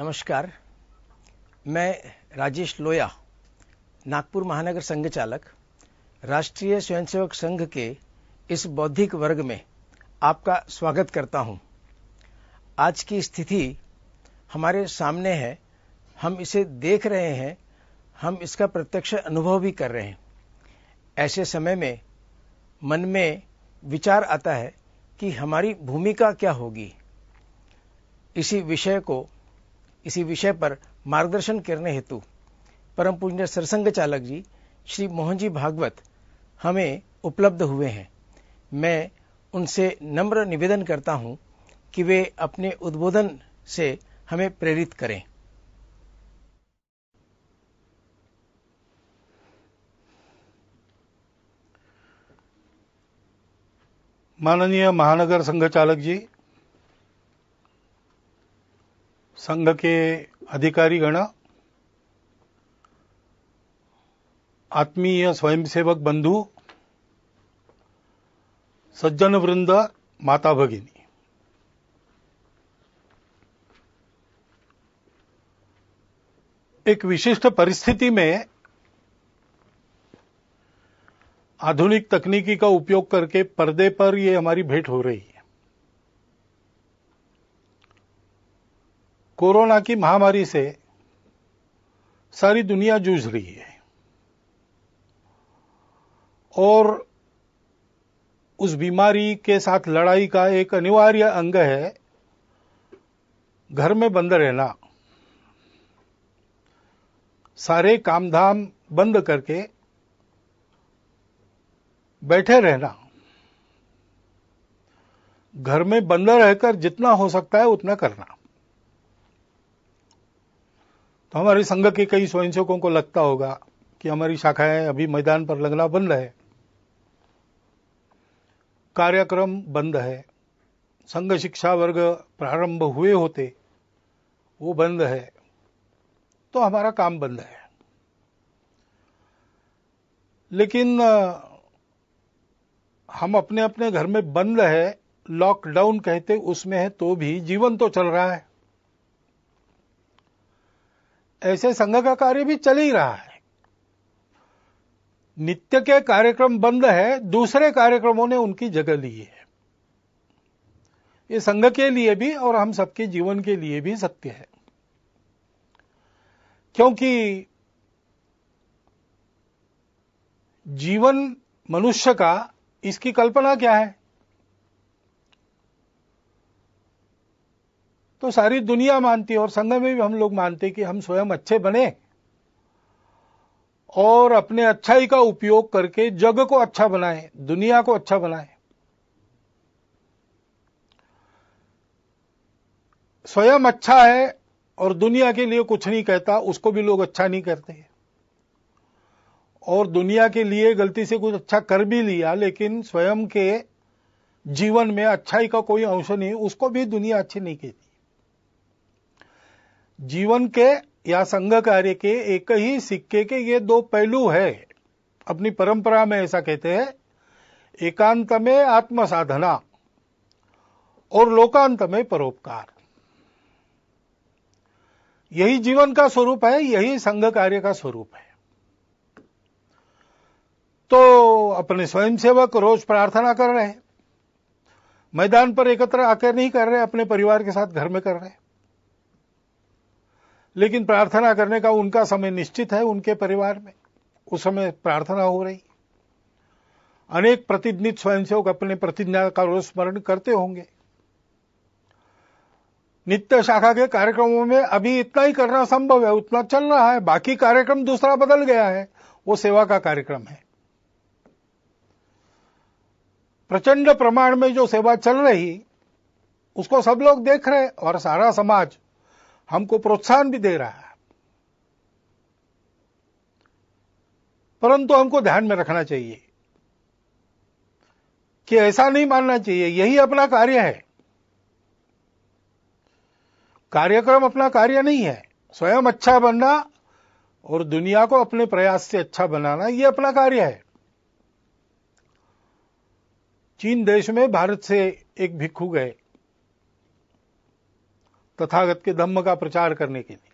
नमस्कार। मैं राजेश लोया, नागपुर महानगर संघ चालक, राष्ट्रीय स्वयंसेवक संघ के इस बौद्धिक वर्ग में आपका स्वागत करता हूं। आज की स्थिति हमारे सामने है, हम इसे देख रहे हैं, हम इसका प्रत्यक्ष अनुभव भी कर रहे हैं। ऐसे समय में मन में विचार आता है कि हमारी भूमिका क्या होगी। इसी विषय पर मार्गदर्शन करने हेतु परम पूज्य सरसंघ चालक जी श्री मोहन जी भागवत हमें उपलब्ध हुए हैं। मैं उनसे नम्र निवेदन करता हूं कि वे अपने उद्बोधन से हमें प्रेरित करें। माननीय महानगर संघ चालक जी, संघ के अधिकारी गण, आत्मीय स्वयंसेवक बंधु, सज्जन वृंद, माता भगिनी, एक विशिष्ट परिस्थिति में आधुनिक तकनीकी का उपयोग करके पर्दे पर ये हमारी भेंट हो रही है। कोरोना की महामारी से सारी दुनिया जूझ रही है और उस बीमारी के साथ लड़ाई का एक अनिवार्य अंग है घर में बंद रहना, सारे कामधाम बंद करके बैठे रहना, घर में बंद रहकर जितना हो सकता है उतना करना। तो हमारे संघ के कई स्वयंसेवकों को लगता होगा कि हमारी शाखाएं अभी मैदान पर लगना बंद है, कार्यक्रम बंद है, संघ शिक्षा वर्ग प्रारंभ हुए होते वो बंद है, तो हमारा काम बंद है। लेकिन हम अपने अपने घर में बंद है, लॉकडाउन कहते उसमें है, तो भी जीवन तो चल रहा है। ऐसे संघ का कार्य भी चल ही रहा है। नित्य के कार्यक्रम बंद है, दूसरे कार्यक्रमों ने उनकी जगह ली है। ये संघ के लिए भी और हम सबके जीवन के लिए भी सत्य है, क्योंकि जीवन मनुष्य का, इसकी कल्पना क्या है? तो सारी दुनिया मानती है और संघ में भी हम लोग मानते हैं कि हम स्वयं अच्छे बने और अपने अच्छाई का उपयोग करके जग को अच्छा बनाएं, दुनिया को अच्छा बनाएं। स्वयं अच्छा है और दुनिया के लिए कुछ नहीं कहता, उसको भी लोग अच्छा नहीं करते। और दुनिया के लिए गलती से कुछ अच्छा कर भी लिया, लेकिन स्वयं के जीवन में अच्छाई का कोई अंश नहीं, उसको भी दुनिया अच्छी नहीं कहती। जीवन के या संघ कार्य के एक ही सिक्के के ये दो पहलू है। अपनी परंपरा में ऐसा कहते हैं, एकांत में आत्म साधना और लोकांत में परोपकार। यही जीवन का स्वरूप है, यही संघ कार्य का स्वरूप है। तो अपने स्वयंसेवक रोज प्रार्थना कर रहे हैं, मैदान पर एकत्र आकर नहीं कर रहे, अपने परिवार के साथ घर में कर रहे हैं। लेकिन प्रार्थना करने का उनका समय निश्चित है, उनके परिवार में उस समय प्रार्थना हो रही। अनेक प्रतिनिधित स्वयंसेवक अपने प्रतिज्ञा का स्मरण करते होंगे। नित्य शाखा के कार्यक्रमों में अभी इतना ही करना संभव है, उतना चल रहा है। बाकी कार्यक्रम दूसरा बदल गया है, वो सेवा का कार्यक्रम है। प्रचंड प्रमाण में जो सेवा चल रही उसको सब लोग देख रहे और सारा समाज हमको प्रोत्साहन भी दे रहा है। परंतु हमको ध्यान में रखना चाहिए कि ऐसा नहीं मानना चाहिए यही अपना कार्य है। कार्यक्रम अपना कार्य नहीं है। स्वयं अच्छा बनना और दुनिया को अपने प्रयास से अच्छा बनाना, यह अपना कार्य है। चीन देश में भारत से एक भिक्षु गए, तथागत के धम्म का प्रचार करने के लिए।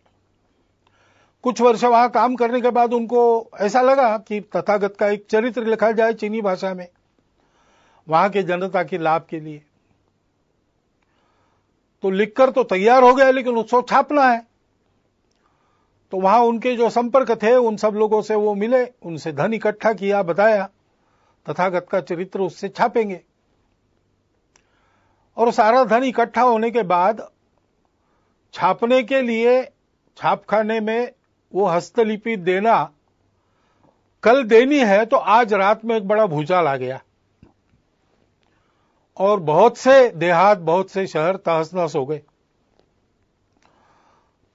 कुछ वर्ष वहां काम करने के बाद उनको ऐसा लगा कि तथागत का एक चरित्र लिखा जाए चीनी भाषा में, वहां के जनता के लाभ के लिए। तो लिखकर तो तैयार हो गया, लेकिन उसको छापना है। तो वहां उनके जो संपर्क थे उन सब लोगों से वो मिले, उनसे धन इकट्ठा किया, बताया तथागत का चरित्र उससे छापेंगे। और सारा धन इकट्ठा होने के बाद छापने के लिए छापखाने में वो हस्तलिपि देना, कल देनी है, तो आज रात में एक बड़ा भूचाल आ गया और बहुत से देहात, बहुत से शहर तहस नहस हो गए।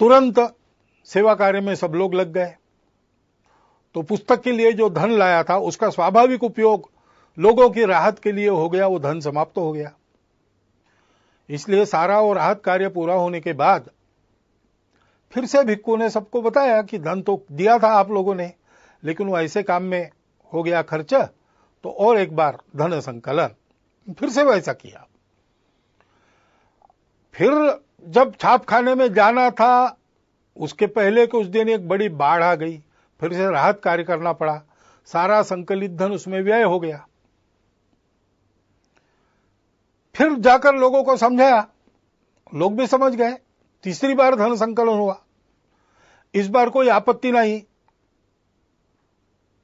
तुरंत सेवा कार्य में सब लोग लग गए। तो पुस्तक के लिए जो धन लाया था उसका स्वाभाविक उपयोग लोगों की राहत के लिए हो गया, वो धन समाप्त हो गया। इसलिए सारा वो राहत कार्य पूरा होने के बाद फिर से भिक्खू ने सबको बताया कि धन तो दिया था आप लोगों ने, लेकिन वो ऐसे काम में हो गया खर्च, तो और एक बार धन संकलन। फिर से वैसा किया। फिर जब छापखाने में जाना था, उसके पहले कुछ दिन एक बड़ी बाढ़ आ गई, फिर से राहत कार्य करना पड़ा, सारा संकलित धन उसमें व्यय हो गया। फिर जाकर लोगों को समझाया, लोग भी समझ गए। तीसरी बार धन संकलन हुआ, इस बार कोई आपत्ति नहीं।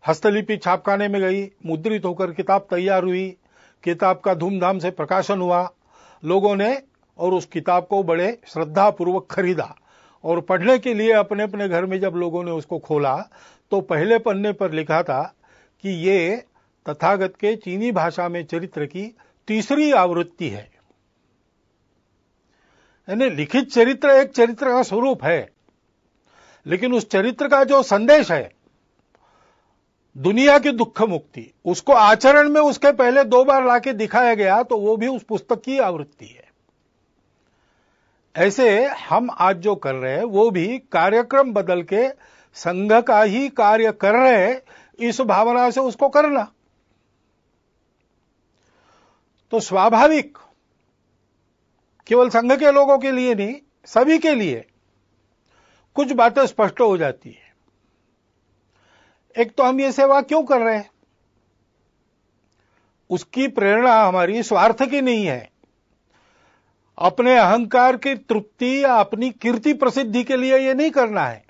हस्तलिपि छापखाने में गई, मुद्रित होकर किताब तैयार हुई, किताब का धूमधाम से प्रकाशन हुआ। लोगों ने और उस किताब को बड़े श्रद्धापूर्वक खरीदा और पढ़ने के लिए अपने अपने घर में जब लोगों ने उसको खोला तो पहले पन्ने पर लिखा था कि ये तथागत के चीनी भाषा में चरित्र की तीसरी आवृत्ति है। यानी लिखित चरित्र एक चरित्र का स्वरूप है, लेकिन उस चरित्र का जो संदेश है दुनिया की दुख मुक्ति, उसको आचरण में उसके पहले 2 बार लाके दिखाया गया, तो वो भी उस पुस्तक की आवृत्ति है। ऐसे हम आज जो कर रहे हैं वो भी कार्यक्रम बदल के संघ का ही कार्य कर रहे हैं, इस भावना से उसको करना। तो स्वाभाविक केवल संघ के लोगों के लिए नहीं, सभी के लिए कुछ बातें स्पष्ट हो जाती है। एक तो हम ये सेवा क्यों कर रहे हैं, उसकी प्रेरणा हमारी स्वार्थ की नहीं है, अपने अहंकार की तृप्ति या अपनी कीर्ति प्रसिद्धि के लिए ये नहीं करना है।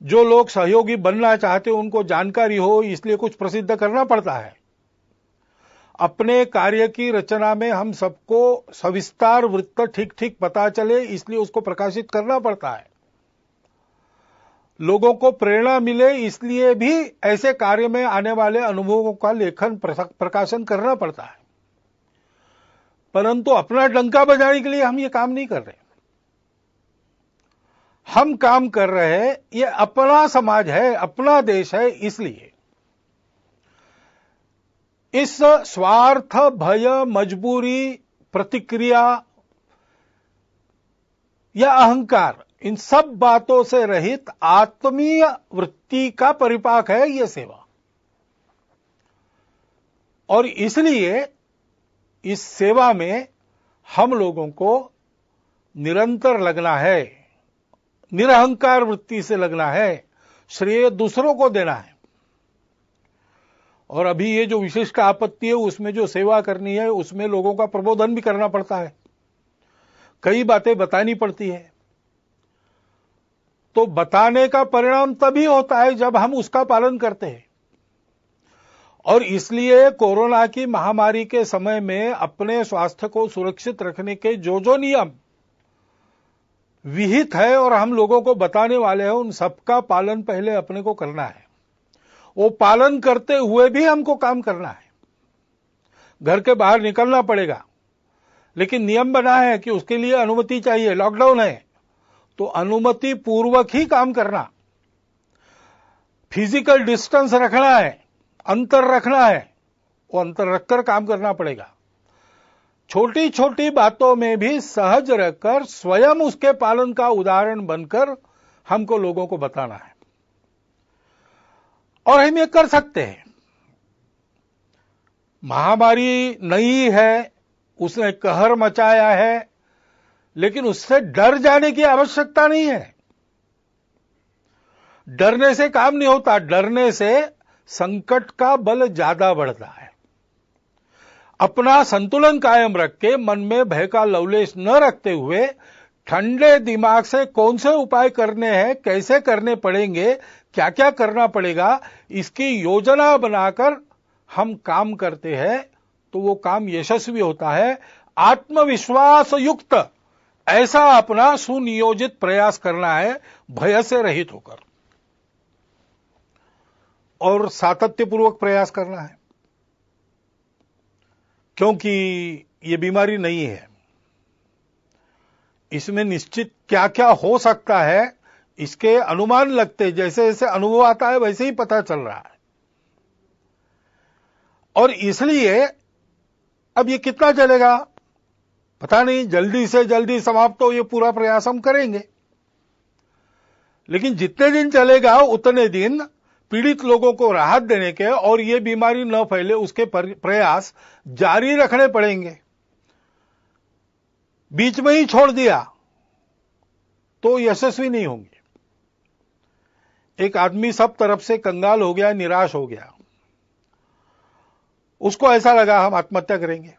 जो लोग सहयोगी बनना चाहते हैं उनको जानकारी हो, इसलिए कुछ प्रसिद्ध करना पड़ता है। अपने कार्य की रचना में हम सबको सविस्तार वृत्त ठीक ठीक पता चले, इसलिए उसको प्रकाशित करना पड़ता है। लोगों को प्रेरणा मिले, इसलिए भी ऐसे कार्य में आने वाले अनुभवों का लेखन प्रकाशन करना पड़ता है। परंतु अपना डंका बजाने के लिए हम ये काम नहीं कर रहे। हम काम कर रहे हैं, ये अपना समाज है, अपना देश है, इसलिए इस स्वार्थ, भय, मजबूरी, प्रतिक्रिया या अहंकार, इन सब बातों से रहित आत्मीय वृत्ति का परिपाक है यह सेवा। और इसलिए इस सेवा में हम लोगों को निरंतर लगना है, निरहंकार वृत्ति से लगना है, श्रेय दूसरों को देना है। और अभी ये जो विशिष्ट आपत्ति है उसमें जो सेवा करनी है उसमें लोगों का प्रबोधन भी करना पड़ता है, कई बातें बतानी पड़ती है। तो बताने का परिणाम तभी होता है जब हम उसका पालन करते हैं। और इसलिए कोरोना की महामारी के समय में अपने स्वास्थ्य को सुरक्षित रखने के जो जो नियम विहित है और हम लोगों को बताने वाले हैं, उन सबका पालन पहले अपने को करना है। वो पालन करते हुए भी हमको काम करना है। घर के बाहर निकलना पड़ेगा, लेकिन नियम बना है कि उसके लिए अनुमति चाहिए। लॉकडाउन है तो अनुमति पूर्वक ही काम करना, फिजिकल डिस्टेंस रखना है, अंतर रखना है, वो अंतर रखकर काम करना पड़ेगा। छोटी छोटी बातों में भी सहज रहकर स्वयं उसके पालन का उदाहरण बनकर हमको लोगों को बताना है। और हम ये कर सकते हैं। महामारी नई है, उसने कहर मचाया है, लेकिन उससे डर जाने की आवश्यकता नहीं है। डरने से काम नहीं होता, डरने से संकट का बल ज्यादा बढ़ता है। अपना संतुलन कायम रख के मन में भय का लवलेश न रखते हुए ठंडे दिमाग से कौन से उपाय करने हैं, कैसे करने पड़ेंगे, क्या क्या करना पड़ेगा, इसकी योजना बनाकर हम काम करते हैं तो वो काम यशस्वी होता है। आत्मविश्वास युक्त ऐसा अपना सुनियोजित प्रयास करना है, भय से रहित होकर, और सातत्यपूर्वक प्रयास करना है, क्योंकि ये बीमारी नहीं है। इसमें निश्चित क्या क्या हो सकता है इसके अनुमान लगते, जैसे जैसे अनुभव आता है वैसे ही पता चल रहा है। और इसलिए अब ये कितना चलेगा पता नहीं, जल्दी से जल्दी समाप्त हो ये पूरा प्रयास हम करेंगे, लेकिन जितने दिन चलेगा उतने दिन पीड़ित लोगों को राहत देने के और ये बीमारी न फैले उसके प्रयास जारी रखने पड़ेंगे। बीच में ही छोड़ दिया तो यशस्वी नहीं होंगे। एक आदमी सब तरफ से कंगाल हो गया, निराश हो गया, उसको ऐसा लगा हम आत्महत्या करेंगे,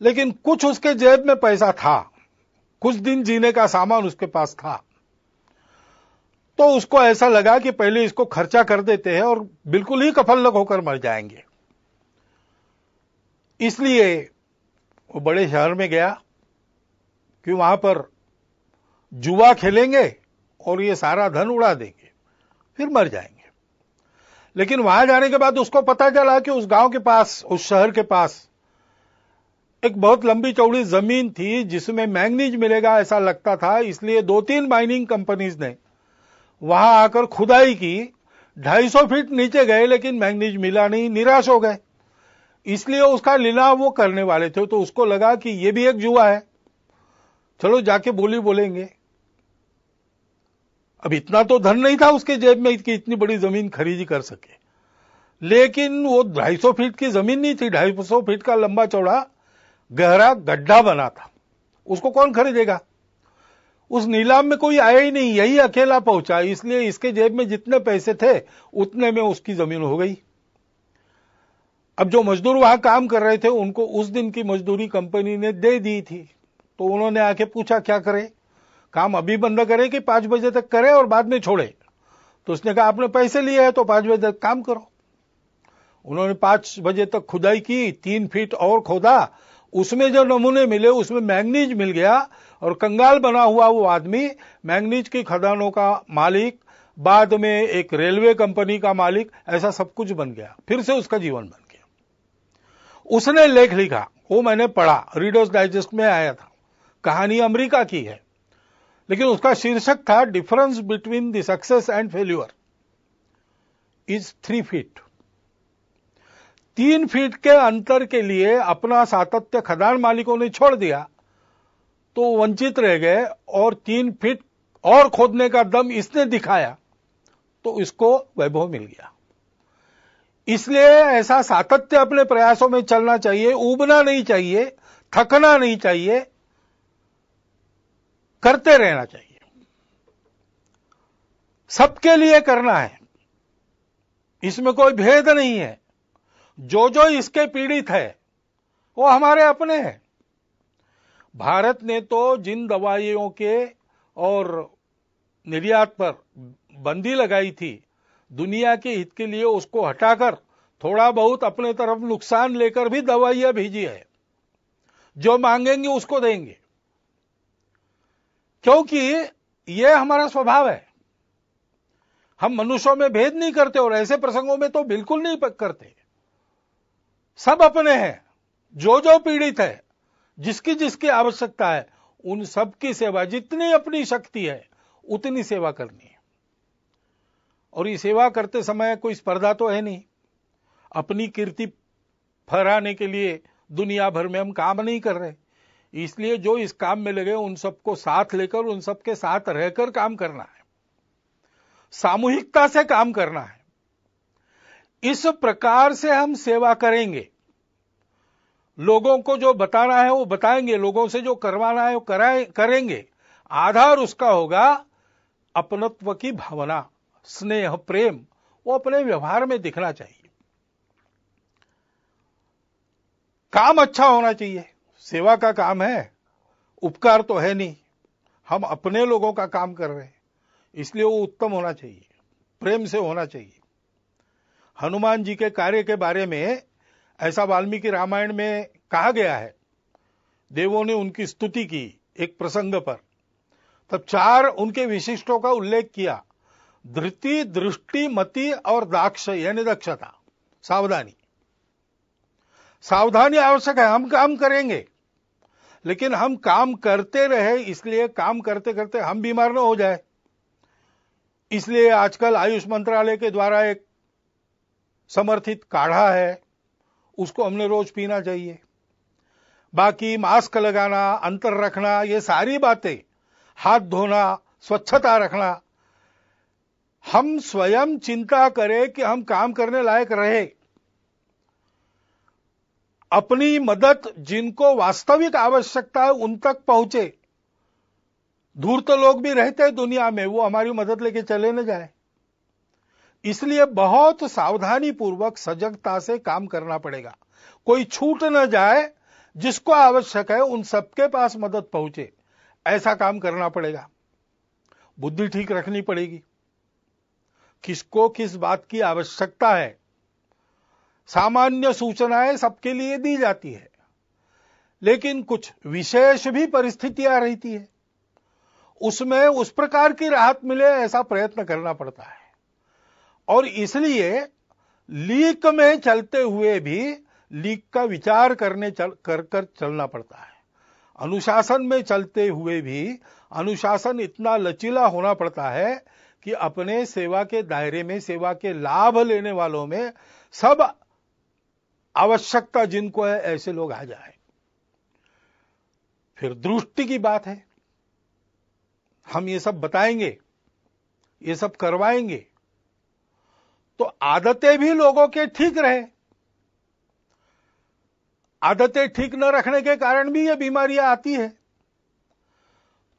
लेकिन कुछ उसके जेब में पैसा था, कुछ दिन जीने का सामान उसके पास था, तो उसको ऐसा लगा कि पहले इसको खर्चा कर देते हैं और बिल्कुल ही कफलक होकर मर जाएंगे। इसलिए वो बड़े शहर में गया कि वहां पर जुआ खेलेंगे और ये सारा धन उड़ा देंगे, फिर मर जाएंगे। लेकिन वहां जाने के बाद उसको पता चला कि उस गांव के पास, उस शहर के पास एक बहुत लंबी चौड़ी जमीन थी जिसमें मैंगनीज मिलेगा ऐसा लगता था। इसलिए 2-3 माइनिंग कंपनीज ने वहां आकर खुदाई की, 250 फीट नीचे गए लेकिन मैंगनीज मिला नहीं, निराश हो गए। इसलिए उसका लीलाव वो करने वाले थे, तो उसको लगा कि ये भी एक जुआ है, चलो जाके बोली बोलेंगे। अब इतना तो धन नहीं था उसके जेब में कि इतनी बड़ी जमीन खरीदी कर सके, लेकिन वो 250 फीट की जमीन नहीं थी, 250 फीट का लंबा चौड़ा गहरा गड्ढा बना था, उसको कौन खरीदेगा। उस नीलाम में कोई आया ही नहीं, यही अकेला पहुंचा, इसलिए इसके जेब में जितने पैसे थे उतने में उसकी जमीन हो गई। अब जो मजदूर वहां काम कर रहे थे उनको उस दिन की मजदूरी कंपनी ने दे दी थी, तो उन्होंने आके पूछा क्या करें, काम अभी बंद करें कि 5 बजे तक करें और बाद में छोड़े। तो उसने कहा आपने पैसे लिए हैं तो 5 बजे तक काम करो। उन्होंने 5 बजे तक खुदाई की, 3 फीट और खोदा, उसमें जो नमूने मिले उसमें मैंगनीज मिल गया, और कंगाल बना हुआ वो आदमी मैंगनीज की खदानों का मालिक, बाद में एक रेलवे कंपनी का मालिक, ऐसा सब कुछ बन गया। फिर से उसका जीवन बन गया। उसने लेख लिखा, वो मैंने पढ़ा, रीडर्स डाइजेस्ट में आया था, कहानी अमेरिका की है, लेकिन उसका शीर्षक था difference between the success and failure is 3 feet. 3 feet के अंतर के लिए अपना सातत्य खदान मालिकों ने छोड़ दिया तो वंचित रह गए, और 3 फीट और खोदने का दम इसने दिखाया तो इसको वैभव मिल गया। इसलिए ऐसा सातत्य अपने प्रयासों में चलना चाहिए, ऊबना नहीं चाहिए, थकना नहीं चाहिए, करते रहना चाहिए। सबके लिए करना है, इसमें कोई भेद नहीं है। जो जो इसके पीड़ित है वो हमारे अपने हैं। भारत ने तो जिन दवाइयों के और निर्यात पर बंदी लगाई थी, दुनिया के हित के लिए उसको हटाकर थोड़ा बहुत अपने तरफ नुकसान लेकर भी दवाइयां भेजी है। जो मांगेंगे उसको देंगे, क्योंकि यह हमारा स्वभाव है। हम मनुष्यों में भेद नहीं करते, और ऐसे प्रसंगों में तो बिल्कुल नहीं करते। सब अपने हैं। जो जो पीड़ित है, जिसकी जिसकी आवश्यकता है, उन सब की सेवा, जितनी अपनी शक्ति है उतनी सेवा करनी है। और ये सेवा करते समय कोई स्पर्धा तो है नहीं। अपनी कीर्ति फहराने के लिए दुनिया भर में हम काम नहीं कर रहे। इसलिए जो इस काम में लगे उन सबको साथ लेकर, उन सबके साथ रहकर काम करना है, सामूहिकता से काम करना है। इस प्रकार से हम सेवा करेंगे लोगों को जो बताना है वो बताएंगे, लोगों से जो करवाना है वो करेंगे। आधार उसका होगा अपनत्व की भावना, स्नेह, प्रेम, वो अपने व्यवहार में दिखना चाहिए। काम अच्छा होना चाहिए, सेवा का काम है, उपकार तो है नहीं, हम अपने लोगों का काम कर रहे हैं, इसलिए वो उत्तम होना चाहिए, प्रेम से होना चाहिए। हनुमान जी के कार्य के बारे में ऐसा वाल्मीकि रामायण में कहा गया है, देवों ने उनकी स्तुति की एक प्रसंग पर, तब 4 उनके विशिष्टों का उल्लेख किया, धृति, दृष्टि, मति और दाक्ष यानी दक्षता, सावधानी। सावधानी आवश्यक है, हम काम करेंगे, लेकिन हम काम करते रहे, इसलिए काम करते करते हम बीमार न हो जाए, इसलिए आजकल आयुष मंत्रालय के द्वारा एक समर्थित काढ़ा है, उसको हमने रोज पीना चाहिए। बाकी मास्क लगाना, अंतर रखना, ये सारी बातें, हाथ धोना, स्वच्छता रखना, हम स्वयं चिंता करें कि हम काम करने लायक रहे। अपनी मदद जिनको वास्तविक आवश्यकता है उन तक पहुंचे। धूर्त लोग भी रहते हैं दुनिया में, वो हमारी मदद लेके चले न जाए, इसलिए बहुत सावधानी पूर्वक सजगता से काम करना पड़ेगा। कोई छूट न जाए, जिसको आवश्यक है उन सबके पास मदद पहुंचे, ऐसा काम करना पड़ेगा। बुद्धि ठीक रखनी पड़ेगी, किसको किस बात की आवश्यकता है। सामान्य सूचनाएं सबके लिए दी जाती है, लेकिन कुछ विशेष भी परिस्थितियां रहती है, उसमें उस प्रकार की राहत मिले ऐसा प्रयत्न करना पड़ता है। और इसलिए लीक में चलते हुए भी लीक का विचार कर चलना पड़ता है। अनुशासन में चलते हुए भी अनुशासन इतना लचीला होना पड़ता है कि अपने सेवा के दायरे में, सेवा के लाभ लेने वालों में सब आवश्यकता जिनको है ऐसे लोग आ जाए। फिर दृष्टि की बात है, हम ये सब बताएंगे, ये सब करवाएंगे, तो आदतें भी लोगों के ठीक रहे। आदतें ठीक न रखने के कारण भी ये बीमारियां आती है।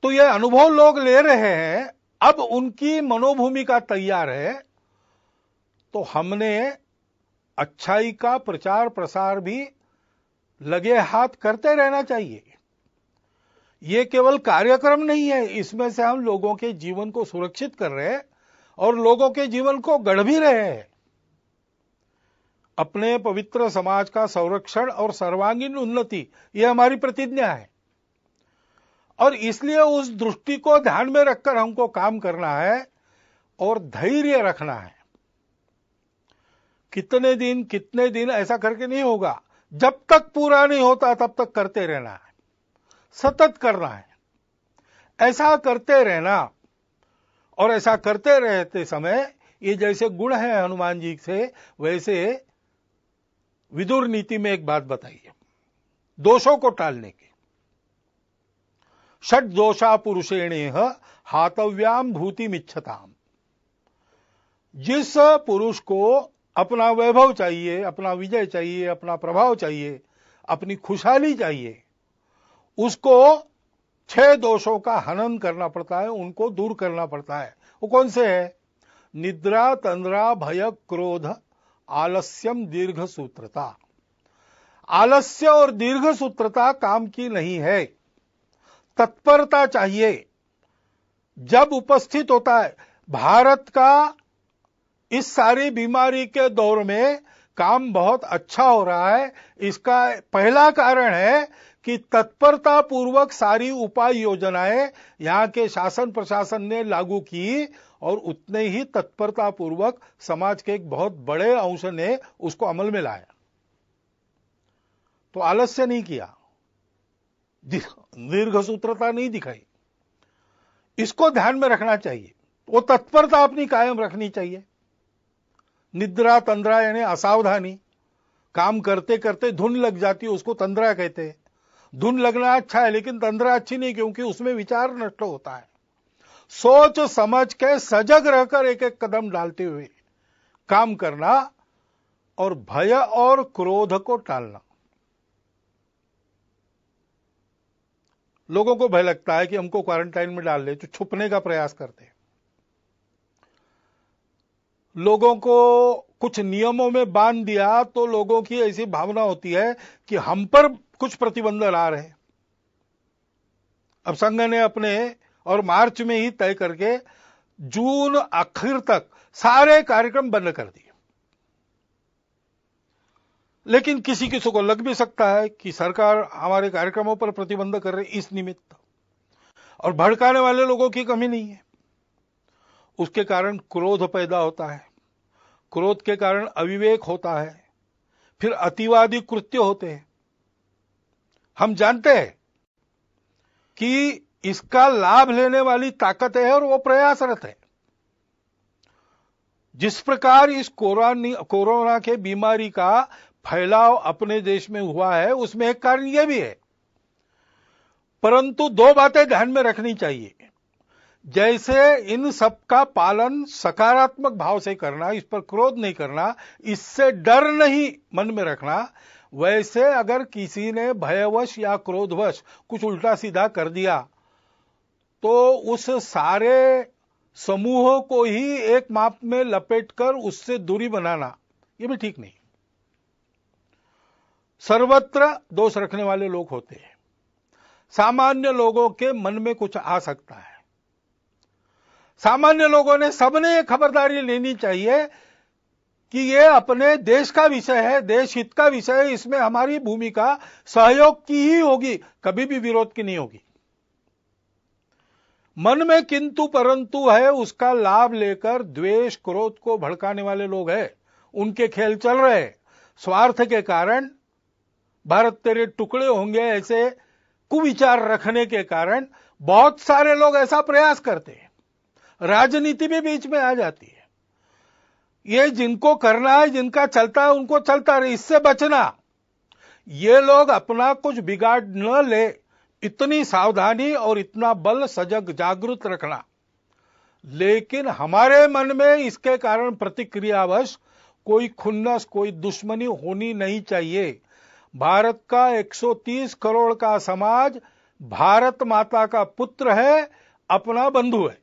तो ये अनुभव लोग ले रहे हैं, अब उनकी मनोभूमिका तैयार है, तो हमने अच्छाई का प्रचार प्रसार भी लगे हाथ करते रहना चाहिए। ये केवल कार्यक्रम नहीं है, इसमें से हम लोगों के जीवन को सुरक्षित कर रहे हैं और लोगों के जीवन को गढ़ भी रहे हैं। अपने पवित्र समाज का संरक्षण और सर्वांगीण उन्नति, ये हमारी प्रतिज्ञा है, और इसलिए उस दृष्टि को ध्यान में रखकर हमको काम करना है और धैर्य रखना है। कितने दिन ऐसा करके नहीं होगा, जब तक पूरा नहीं होता तब तक करते रहना है, सतत करना है। ऐसा करते रहना, और ऐसा करते रहते समय ये जैसे गुण है हनुमान जी से, वैसे विदुर नीति में एक बात बताइए दोषों को टालने की। षट दोषा पुरुषेणेह हातव्याम भूतिमिच्छताम। जिस पुरुष को अपना वैभव चाहिए, अपना विजय चाहिए, अपना प्रभाव चाहिए, अपनी खुशहाली चाहिए, उसको 6 दोषों का हनन करना पड़ता है, उनको दूर करना पड़ता है। वो कौन से है? निद्रा, तंद्रा, भय, क्रोध, आलस्यम, दीर्घ सूत्रता। आलस्य और दीर्घ सूत्रता काम की नहीं है, तत्परता चाहिए। जब उपस्थित होता है, भारत का इस सारी बीमारी के दौर में काम बहुत अच्छा हो रहा है, इसका पहला कारण है कि तत्परता पूर्वक सारी उपाय योजनाएं यहां के शासन प्रशासन ने लागू की, और उतने ही तत्परता पूर्वक समाज के एक बहुत बड़े अंश ने उसको अमल में लाया। तो आलस्य नहीं किया, दीर्घ सूत्रता नहीं दिखाई, इसको ध्यान में रखना चाहिए। वो तत्परता अपनी कायम रखनी चाहिए। निद्रा, तंद्रा यानी असावधानी, काम करते करते धुन लग जाती है, उसको तंद्रा कहते हैं। धुन लगना अच्छा है, लेकिन तंद्रा अच्छी नहीं, क्योंकि उसमें विचार नष्ट होता है। सोच समझ के सजग रहकर एक एक कदम डालते हुए काम करना, और भय और क्रोध को टालना। लोगों को भय लगता है कि हमको क्वारंटाइन में डाल ले, तो छुपने का प्रयास करते हैं। लोगों को कुछ नियमों में बांध दिया तो लोगों की ऐसी भावना होती है कि हम पर कुछ प्रतिबंध ला रहे हैं। अब संघ ने अपने और मार्च में ही तय करके जून आखिर तक सारे कार्यक्रम बंद कर दिए। लेकिन किसी किसी को लग भी सकता है कि सरकार हमारे कार्यक्रमों पर प्रतिबंध कर रही इस निमित्त, और भड़काने वाले लोगों की कमी नहीं है। उसके कारण क्रोध पैदा होता है, क्रोध के कारण अविवेक होता है, फिर अतिवादी कृत्य होते हैं। हम जानते हैं कि इसका लाभ लेने वाली ताकत है और वो प्रयासरत है। जिस प्रकार इस कोरोना के बीमारी का फैलाव अपने देश में हुआ है, उसमें एक कारण यह भी है। परंतु दो बातें ध्यान में रखनी चाहिए। जैसे इन सब का पालन सकारात्मक भाव से करना, इस पर क्रोध नहीं करना, इससे डर नहीं मन में रखना, वैसे अगर किसी ने भयवश या क्रोधवश कुछ उल्टा सीधा कर दिया तो उस सारे समूह को ही एक माप में लपेटकर उससे दूरी बनाना, ये भी ठीक नहीं। सर्वत्र दोष रखने वाले लोग होते हैं। सामान्य लोगों के मन में कुछ आ सकता है। सामान्य लोगों ने सबने ये खबरदारी लेनी चाहिए कि ये अपने देश का विषय है, देश हित का विषय है, इसमें हमारी भूमिका सहयोग की ही होगी, कभी भी विरोध की नहीं होगी। मन में किंतु परंतु है, उसका लाभ लेकर द्वेष क्रोध को भड़काने वाले लोग हैं, उनके खेल चल रहे हैं। स्वार्थ के कारण भारत तेरे टुकड़े होंगे ऐसे कुविचार रखने के कारण बहुत सारे लोग ऐसा प्रयास करते हैं। राजनीति भी बीच में आ जाती है। ये जिनको करना है, जिनका चलता है उनको चलता रहे, इससे बचना। ये लोग अपना कुछ बिगाड़ न ले, इतनी सावधानी और इतना बल सजग जागृत रखना। लेकिन हमारे मन में इसके कारण प्रतिक्रियावश कोई खुन्नस, कोई दुश्मनी होनी नहीं चाहिए। भारत का 130 करोड़ का समाज भारत माता का पुत्र है, अपना बंधु है।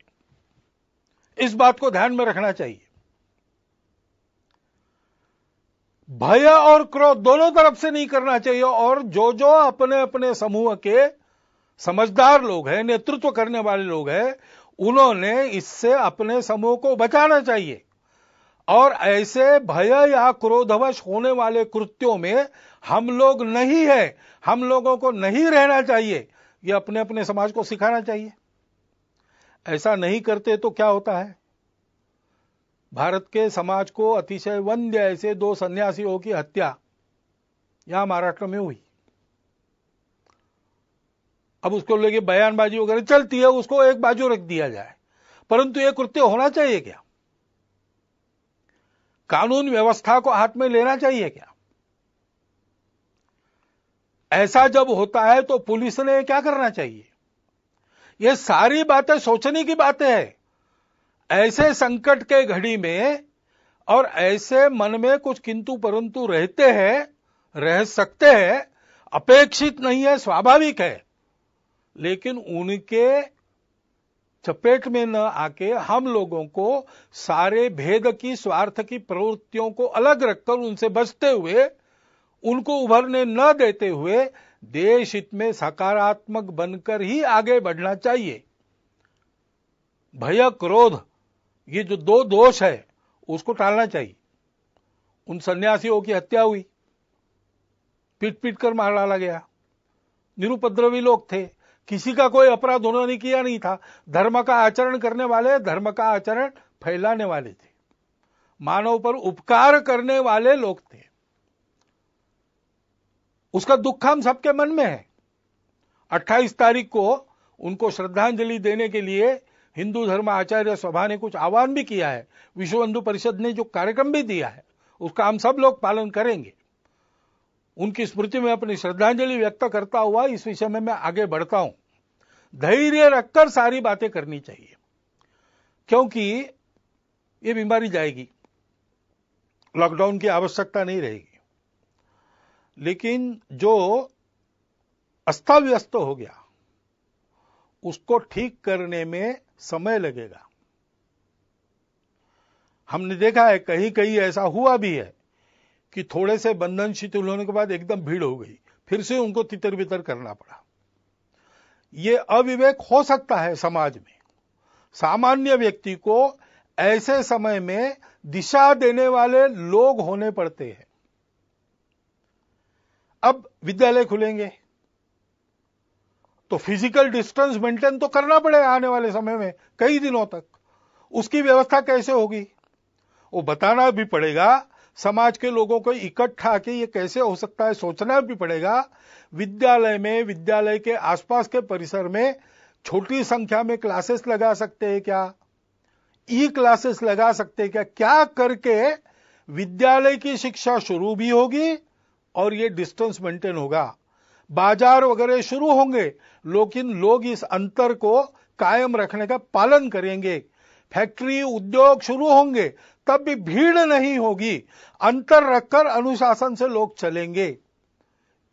इस बात को ध्यान में रखना चाहिए। भय और क्रोध दोनों तरफ से नहीं करना चाहिए, और जो जो अपने अपने समूह के समझदार लोग हैं, नेतृत्व करने वाले लोग हैं, उन्होंने इससे अपने समूह को बचाना चाहिए। और ऐसे भय या क्रोधवश होने वाले कृत्यों में हम लोग नहीं है, हम लोगों को नहीं रहना चाहिए, ये अपने अपने समाज को सिखाना चाहिए। ऐसा नहीं करते तो क्या होता है? भारत के समाज को अतिशय वंद्य ऐसे 2 सन्यासियों की हत्या यहां महाराष्ट्र में हुई। अब उसको लेके बयानबाजी वगैरह चलती है, उसको एक बाजू रख दिया जाए, परंतु यह कृत्य होना चाहिए क्या? कानून व्यवस्था को हाथ में लेना चाहिए क्या? ऐसा जब होता है तो पुलिस ने क्या करना चाहिए? ये सारी बातें सोचने की बातें हैं। ऐसे संकट के घड़ी में और ऐसे मन में कुछ किंतु परंतु रहते हैं, रह सकते हैं, अपेक्षित नहीं है, स्वाभाविक है। लेकिन उनके चपेट में न आके हम लोगों को सारे भेद की, स्वार्थ की प्रवृत्तियों को अलग रखकर उनसे बचते हुए, उनको उभरने न देते हुए देश हित में सकारात्मक बनकर ही आगे बढ़ना चाहिए। भय क्रोध, ये जो 2 दोष है, उसको टालना चाहिए। उन सन्यासियों की हत्या हुई, पीट पीट कर मार डाला गया। निरुपद्रवी लोग थे, किसी का कोई अपराध उन्होंने किया नहीं था। धर्म का आचरण करने वाले, धर्म का आचरण फैलाने वाले थे, मानव पर उपकार करने वाले लोग थे। उसका दुख हम सबके मन में है। 28 तारीख को उनको श्रद्धांजलि देने के लिए हिंदू धर्म आचार्य सभा ने कुछ आह्वान भी किया है। विश्व हिंदू परिषद ने जो कार्यक्रम भी दिया है, उसका हम सब लोग पालन करेंगे। उनकी स्मृति में अपनी श्रद्धांजलि व्यक्त करता हुआ इस विषय में मैं आगे बढ़ता हूं। धैर्य रखकर सारी बातें करनी चाहिए, क्योंकि ये बीमारी जाएगी, लॉकडाउन की आवश्यकता नहीं रहेगी। लेकिन जो अस्ताव्यस्त हो गया, उसको ठीक करने में समय लगेगा। हमने देखा है कहीं कहीं ऐसा हुआ भी है कि थोड़े से बंधन शिथिल होने के बाद एकदम भीड़ हो गई, फिर से उनको तितर बितर करना पड़ा। ये अविवेक हो सकता है समाज में। सामान्य व्यक्ति को ऐसे समय में दिशा देने वाले लोग होने पड़ते हैं। अब विद्यालय खुलेंगे तो फिजिकल डिस्टेंस मेंटेन तो करना पड़ेगा आने वाले समय में कई दिनों तक। उसकी व्यवस्था कैसे होगी वो बताना भी पड़ेगा। समाज के लोगों को इकट्ठा के ये कैसे हो सकता है सोचना भी पड़ेगा। विद्यालय में, विद्यालय के आसपास के परिसर में छोटी संख्या में क्लासेस लगा सकते हैं क्या, ई क्लासेस लगा सकते हैं क्या करके विद्यालय की शिक्षा शुरू भी होगी और ये डिस्टेंस मेंटेन होगा। बाजार वगैरह शुरू होंगे लेकिन लोग इस अंतर को कायम रखने का पालन करेंगे। फैक्ट्री उद्योग शुरू होंगे तब भी भीड़ नहीं होगी, अंतर रखकर अनुशासन से लोग चलेंगे।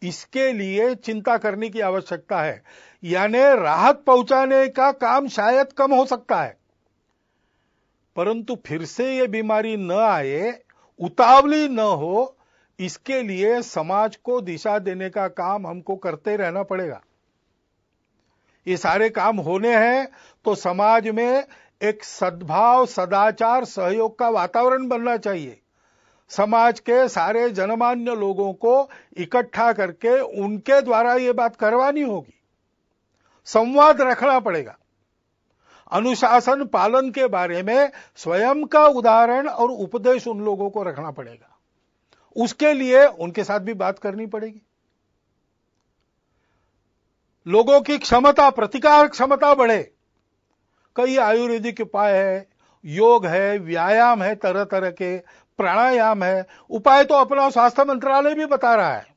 इसके लिए चिंता करने की आवश्यकता है। यानी राहत पहुंचाने का काम शायद कम हो सकता है, परंतु फिर से ये बीमारी न आए, उतावली न हो, इसके लिए समाज को दिशा देने का काम हमको करते रहना पड़ेगा। ये सारे काम होने हैं तो समाज में एक सद्भाव, सदाचार, सहयोग का वातावरण बनना चाहिए। समाज के सारे जनमान्य लोगों को इकट्ठा करके उनके द्वारा ये बात करवानी होगी। संवाद रखना पड़ेगा। अनुशासन पालन के बारे में स्वयं का उदाहरण और उपदेश उन लोगों को रखना पड़ेगा। उसके लिए उनके साथ भी बात करनी पड़ेगी। लोगों की क्षमता, प्रतिकार क्षमता बढ़े। कई आयुर्वेदिक उपाय है, योग है, व्यायाम है, तरह तरह के प्राणायाम है। उपाय तो अपना स्वास्थ्य मंत्रालय भी बता रहा है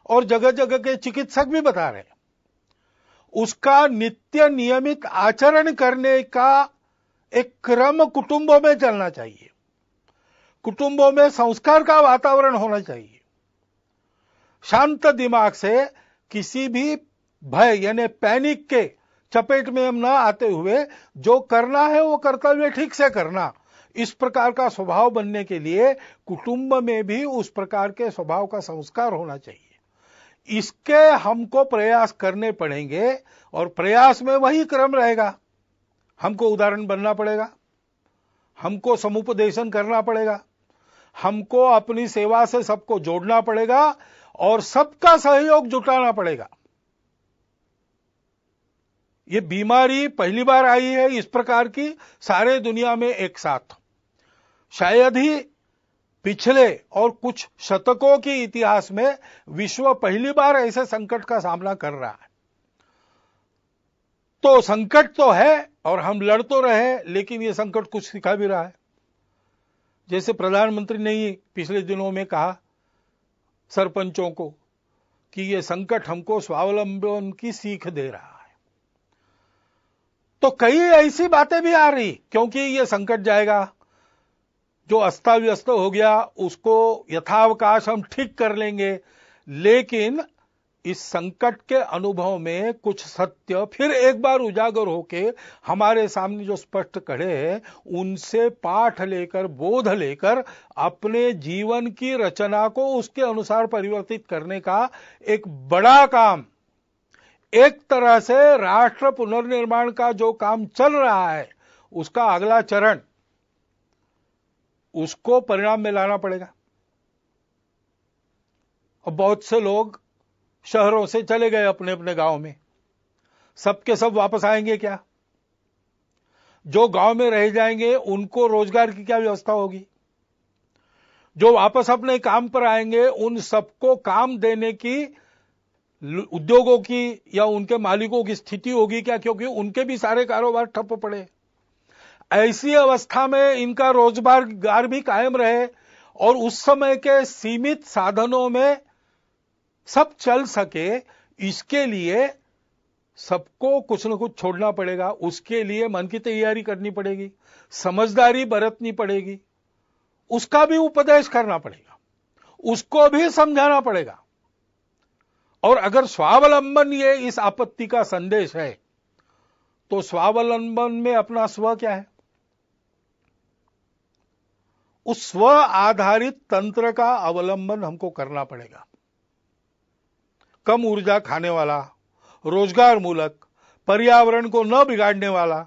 और जगह जगह के चिकित्सक भी बता रहे हैं। उसका नित्य नियमित आचरण करने का एक क्रम कुटुंबों में चलना चाहिए। कुटुंबों में संस्कार का वातावरण होना चाहिए। शांत दिमाग से किसी भी भय यानी पैनिक के चपेट में हम ना आते हुए जो करना है वो कर्तव्य ठीक से करना, इस प्रकार का स्वभाव बनने के लिए कुटुंब में भी उस प्रकार के स्वभाव का संस्कार होना चाहिए। इसके हमको प्रयास करने पड़ेंगे और प्रयास में वही क्रम रहेगा। हमको उदाहरण बनना पड़ेगा, हमको समुपदेशन करना पड़ेगा, हमको अपनी सेवा से सबको जोड़ना पड़ेगा और सबका सहयोग जुटाना पड़ेगा। ये बीमारी पहली बार आई है इस प्रकार की सारे दुनिया में एक साथ। शायद ही पिछले और कुछ शतकों के इतिहास में विश्व पहली बार ऐसे संकट का सामना कर रहा है। तो संकट तो है और हम लड़ तो रहे, लेकिन ये संकट कुछ सिखा भी रहा है। जैसे प्रधानमंत्री ने ही पिछले दिनों में कहा सरपंचों को कि ये संकट हमको स्वावलंबन की सीख दे रहा है। तो कई ऐसी बातें भी आ रही, क्योंकि ये संकट जाएगा, जो अस्ता व्यस्त हो गया उसको यथावकाश हम ठीक कर लेंगे। लेकिन इस संकट के अनुभव में कुछ सत्य फिर एक बार उजागर होके हमारे सामने जो स्पष्ट खड़े हैं, उनसे पाठ लेकर, बोध लेकर अपने जीवन की रचना को उसके अनुसार परिवर्तित करने का एक बड़ा काम, एक तरह से राष्ट्र पुनर्निर्माण का जो काम चल रहा है उसका अगला चरण, उसको परिणाम में लाना पड़ेगा। और बहुत से लोग शहरों से चले गए अपने अपने गांव में, सबके सब वापस आएंगे क्या? जो गांव में रह जाएंगे उनको रोजगार की क्या व्यवस्था होगी? जो वापस अपने काम पर आएंगे उन सबको काम देने की उद्योगों की या उनके मालिकों की स्थिति होगी क्या? क्योंकि उनके भी सारे कारोबार ठप पड़े। ऐसी अवस्था में इनका रोजगार भी कायम रहे और उस समय के सीमित साधनों में सब चल सके, इसके लिए सबको कुछ न कुछ छोड़ना पड़ेगा। उसके लिए मन की तैयारी करनी पड़ेगी, समझदारी बरतनी पड़ेगी, उसका भी उपदेश करना पड़ेगा, उसको भी समझाना पड़ेगा। और अगर स्वावलंबन ये इस आपत्ति का संदेश है तो स्वावलंबन में अपना स्व क्या है? उस स्व आधारित तंत्र का अवलंबन हमको करना पड़ेगा। कम ऊर्जा खाने वाला, रोजगार मूलक, पर्यावरण को न बिगाड़ने वाला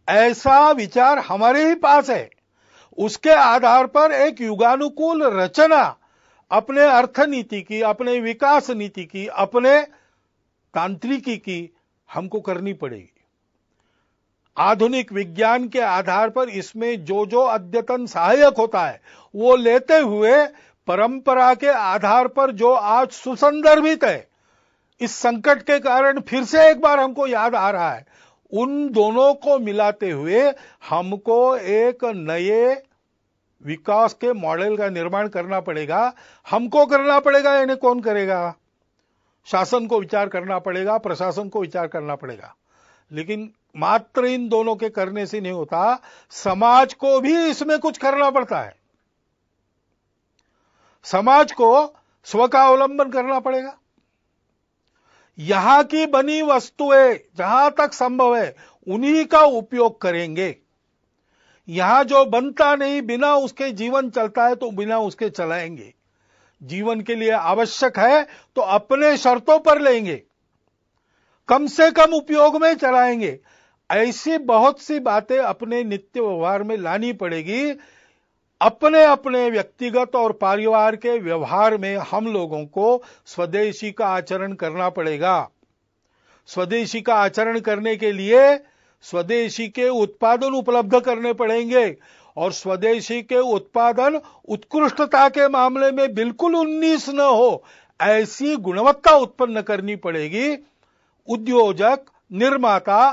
ऐसा विचार हमारे ही पास है। उसके आधार पर एक युगानुकूल रचना अपने अर्थनीति की, अपने विकास नीति की, अपने तांत्रिकी की हमको करनी पड़ेगी। आधुनिक विज्ञान के आधार पर इसमें जो जो अद्यतन सहायक होता है वो लेते हुए परंपरा के आधार पर जो आज सुसंदर्भित है, इस संकट के कारण फिर से एक बार हमको याद आ रहा है, उन दोनों को मिलाते हुए हमको एक नए विकास के मॉडल का निर्माण करना पड़ेगा। हमको करना पड़ेगा, यानी कौन करेगा? शासन को विचार करना पड़ेगा, प्रशासन को विचार करना पड़ेगा। लेकिन मात्र इन दोनों के करने से नहीं होता, समाज को भी इसमें कुछ करना पड़ता है। समाज को स्व का अवलंबन करना पड़ेगा। यहां की बनी वस्तुएं जहां तक संभव है उन्हीं का उपयोग करेंगे। यहां जो बनता नहीं, बिना उसके जीवन चलता है तो बिना उसके चलाएंगे। जीवन के लिए आवश्यक है तो अपने शर्तों पर लेंगे, कम से कम उपयोग में चलाएंगे। ऐसी बहुत सी बातें अपने नित्य व्यवहार में लानी पड़ेगी। अपने अपने व्यक्तिगत और परिवार के व्यवहार में हम लोगों को स्वदेशी का आचरण करना पड़ेगा। स्वदेशी का आचरण करने के लिए स्वदेशी के उत्पादन उपलब्ध करने पड़ेंगे और स्वदेशी के उत्पादन उत्कृष्टता के मामले में बिल्कुल 19 न हो, ऐसी गुणवत्ता उत्पन्न करनी पड़ेगी। उद्योजक, निर्माता,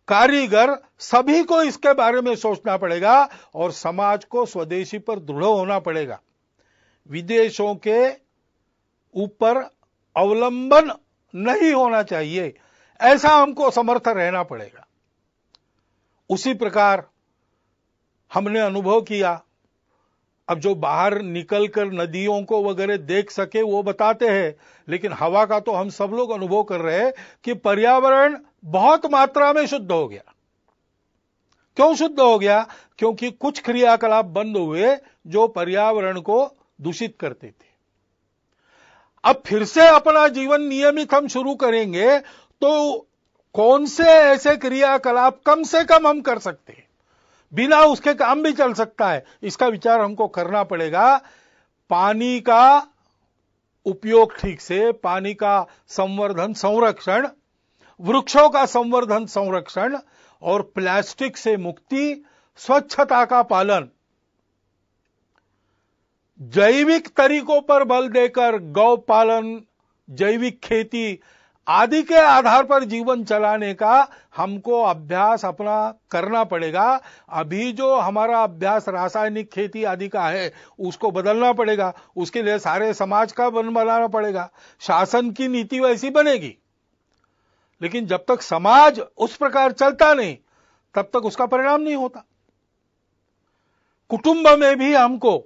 कारीगर सभी को इसके बारे में सोचना पड़ेगा और समाज को स्वदेशी पर दृढ़ होना पड़ेगा। विदेशों के ऊपर अवलंबन नहीं होना चाहिए, ऐसा हमको समर्थ रहना पड़ेगा। उसी प्रकार हमने अनुभव किया, अब जो बाहर निकलकर नदियों को वगैरह देख सके वो बताते हैं, लेकिन हवा का तो हम सब लोग अनुभव कर रहे हैं कि पर्यावरण बहुत मात्रा में शुद्ध हो गया। क्यों शुद्ध हो गया? क्योंकि कुछ क्रियाकलाप बंद हुए जो पर्यावरण को दूषित करते थे। अब फिर से अपना जीवन नियमित हम शुरू करेंगे तो कौन से ऐसे क्रियाकलाप कम से कम हम कर सकते हैं, बिना उसके काम भी चल सकता है, इसका विचार हमको करना पड़ेगा। पानी का उपयोग ठीक से, पानी का संवर्धन संरक्षण, वृक्षों का संवर्धन संरक्षण और प्लास्टिक से मुक्ति, स्वच्छता का पालन, जैविक तरीकों पर बल देकर गौ पालन, जैविक खेती आदि के आधार पर जीवन चलाने का हमको अभ्यास अपना करना पड़ेगा। अभी जो हमारा अभ्यास रासायनिक खेती आदि का है उसको बदलना पड़ेगा। उसके लिए सारे समाज का बनाना पड़ेगा। शासन की नीति वैसी बनेगी, लेकिन जब तक समाज उस प्रकार चलता नहीं तब तक उसका परिणाम नहीं होता। कुटुंब में भी हमको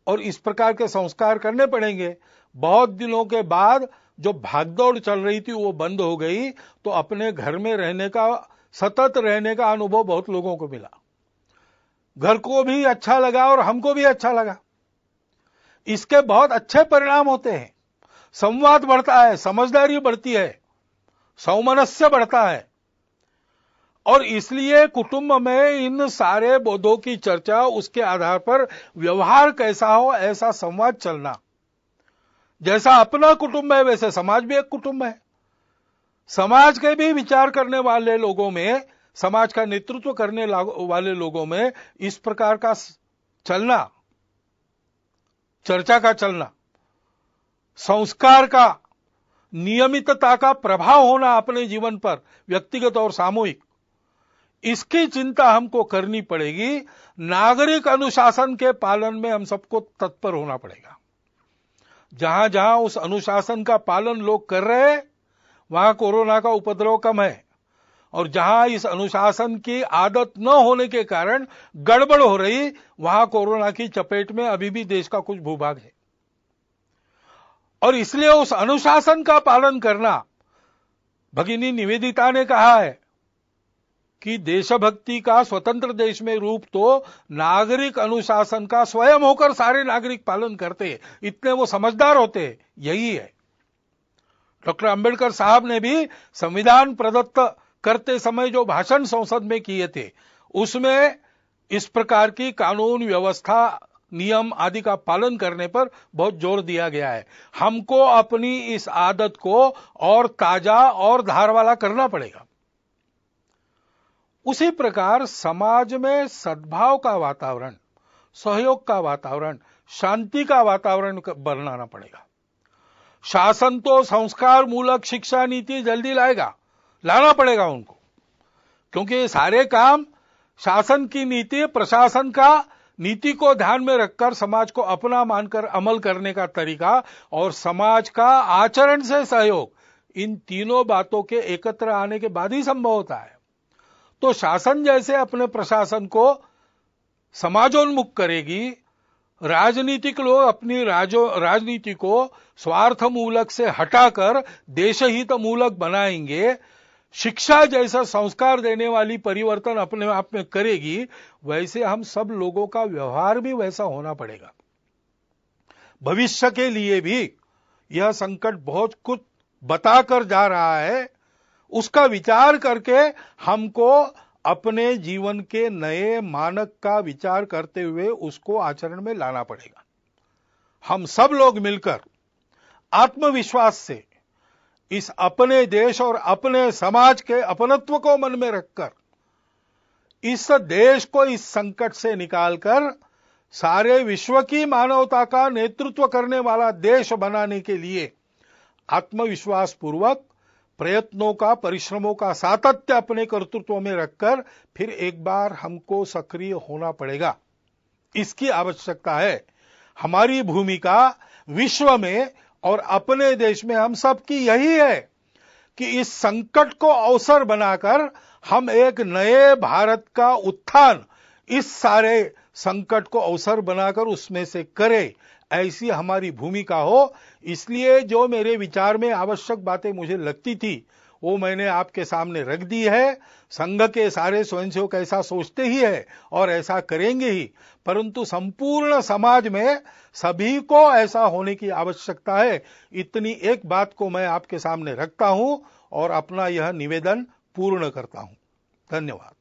और इस प्रकार के संस्कार करने पड़ेंगे। बहुत दिनों के बाद जो भागदौड़ चल रही थी वो बंद हो गई, तो अपने घर में रहने का, सतत रहने का अनुभव बहुत लोगों को मिला। घर को भी अच्छा लगा और हमको भी अच्छा लगा। इसके बहुत अच्छे परिणाम होते हैं। संवाद बढ़ता है, समझदारी बढ़ती है, सौमनस्य बढ़ता है और इसलिए कुटुंब में इन सारे बोधों की चर्चा, उसके आधार पर व्यवहार कैसा हो ऐसा संवाद चलना। जैसा अपना कुटुंब है वैसे समाज भी एक कुटुंब है। समाज के भी विचार करने वाले लोगों में, समाज का नेतृत्व करने वाले लोगों में इस प्रकार का चलना, चर्चा का चलना, संस्कार का, नियमितता का प्रभाव होना अपने जीवन पर, व्यक्तिगत और सामूहिक, इसकी चिंता हमको करनी पड़ेगी। नागरिक अनुशासन के पालन में हम सबको तत्पर होना पड़ेगा। जहां जहां उस अनुशासन का पालन लोग कर रहे हैं वहां कोरोना का उपद्रव कम है, और जहां इस अनुशासन की आदत न होने के कारण गड़बड़ हो रही वहां कोरोना की चपेट में अभी भी देश का कुछ भूभाग है। और इसलिए उस अनुशासन का पालन करना, भगिनी निवेदिता ने कहा है कि देशभक्ति का स्वतंत्र देश में रूप तो नागरिक अनुशासन का स्वयं होकर सारे नागरिक पालन करते हैं, इतने वो समझदार होते हैं, यही है। डॉक्टर अंबेडकर साहब ने भी संविधान प्रदत्त करते समय जो भाषण संसद में किए थे, उसमें इस प्रकार की कानून व्यवस्था, नियम आदि का पालन करने पर बहुत जोर दिया गया है। हमको अपनी इस आदत को और ताजा और धार वाला करना पड़ेगा। उसी प्रकार समाज में सद्भाव का वातावरण, सहयोग का वातावरण, शांति का वातावरण बनाना पड़ेगा। शासन तो संस्कार मूलक शिक्षा नीति जल्दी लाना पड़ेगा उनको, क्योंकि ये सारे काम शासन की नीति, प्रशासन का नीति को ध्यान में रखकर समाज को अपना मानकर अमल करने का तरीका और समाज का आचरण से सहयोग, इन तीनों बातों के एकत्र आने के बाद ही संभव होता है। तो शासन जैसे अपने प्रशासन को समाजोन्मुख करेगी, राजनीतिक लोग अपनी राजनीति को स्वार्थ मूलक से हटाकर देशहित मूलक बनाएंगे, शिक्षा जैसा संस्कार देने वाली परिवर्तन अपने आप में करेगी, वैसे हम सब लोगों का व्यवहार भी वैसा होना पड़ेगा। भविष्य के लिए भी यह संकट बहुत कुछ बताकर जा रहा है, उसका विचार करके हमको अपने जीवन के नए मानक का विचार करते हुए उसको आचरण में लाना पड़ेगा। हम सब लोग मिलकर आत्मविश्वास से इस अपने देश और अपने समाज के अपनत्व को मन में रखकर इस देश को इस संकट से निकालकर सारे विश्व की मानवता का नेतृत्व करने वाला देश बनाने के लिए आत्मविश्वास पूर्वक प्रयत्नों का, परिश्रमों का सातत्य अपने कर्तृत्व में रखकर फिर एक बार हमको सक्रिय होना पड़ेगा। इसकी आवश्यकता है। हमारी भूमिका विश्व में और अपने देश में हम सब की यही है कि इस संकट को अवसर बनाकर हम एक नए भारत का उत्थान इस सारे संकट को अवसर बनाकर उसमें से करें, ऐसी हमारी भूमिका हो। इसलिए जो मेरे विचार में आवश्यक बातें मुझे लगती थी वो मैंने आपके सामने रख दी है। संघ के सारे स्वयंसेवक ऐसा सोचते ही है और ऐसा करेंगे ही, परंतु संपूर्ण समाज में सभी को ऐसा होने की आवश्यकता है। इतनी एक बात को मैं आपके सामने रखता हूं और अपना यह निवेदन पूर्ण करता हूं। धन्यवाद।